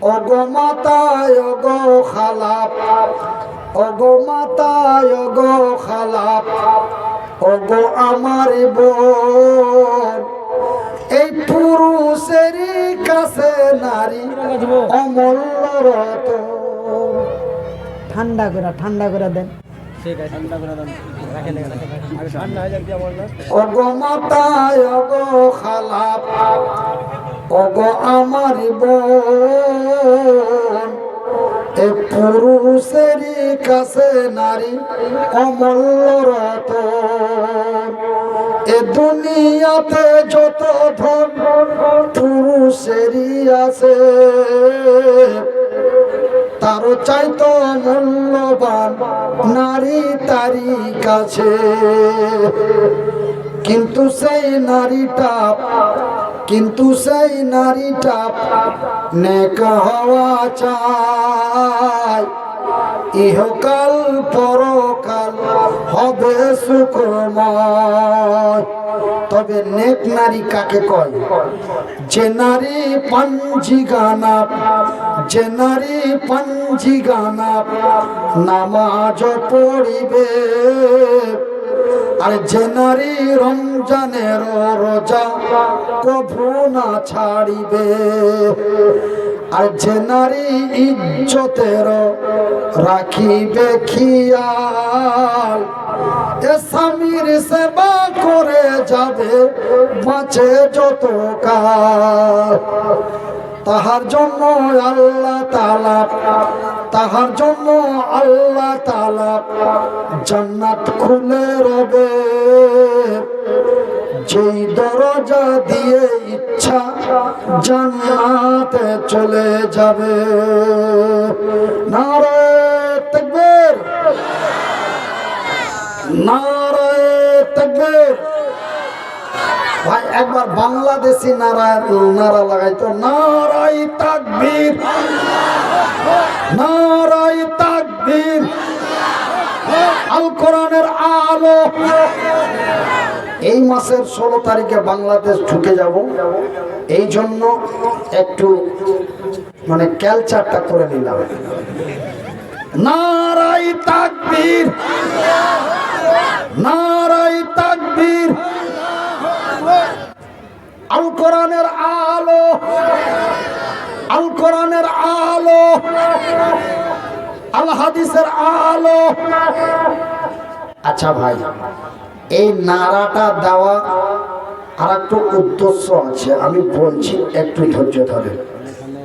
ওগো মাতায় ওগো খালাপ, ওগো মাতায় ওগো খালাপ, ওগো আমার বোন। এই পুরুষেরই কাছে নারী অমূল্য রতন। ঠান্ডা করে দেন। ওগো মাতায় ওগো খালাপ, ওগো আমার বোন। এ পুরুষেরই কাছে নারী অমূল্য রতন। এ দুনিয়াতে যত ধন পুরুষেরই আছে, তারও চাইতো মূল্যবান নারী তারই কাছে। কিন্তু সেই নারীটা নেক হওয়া চায়, ইহকাল পরকাল হবে সুখময়। তবে নেক নারী কাকে কয়? যে নারী পাঞ্জি গানা নামাজ পড়িবে, আর যে নারী রমজানের রোজা কভু না ছাড়িবে, আর যে নারী ইজ্জতের রাখিবে খেয়াল, এ স্বামীর সেবা করে যাবে বাঁচে যত কাল। তাহার জন্য আল্লাহ তাআলা জান্নাত খুলে রবে, যেই দরজা দিয়ে ইচ্ছা জান্নাতে চলে যাবে। নারে তাকবীর, নারে তাকবীর। ভাই একবার বাংলাদেশি নারা লাগাইতো, নারাই তাকবীর, নারাই তাকবীর। আল কোরআনের আলো। এই মাসের 16 তারিখে বাংলাদেশ ঢুকে যাব, এই জন্য একটু মানে ক্যালচারটা করে নিলাম। নারাই তাকবীর, নারাই তাকবীর। আল কোরআনের আলো, আল কোরআনের আলো, আল হাদিসের আলো। আচ্ছা ভাই, এই নারাটা দেওয়া আর একটু উদ্দেশ্য আছে, আমি বলছি, একটু ধৈর্য ধরে।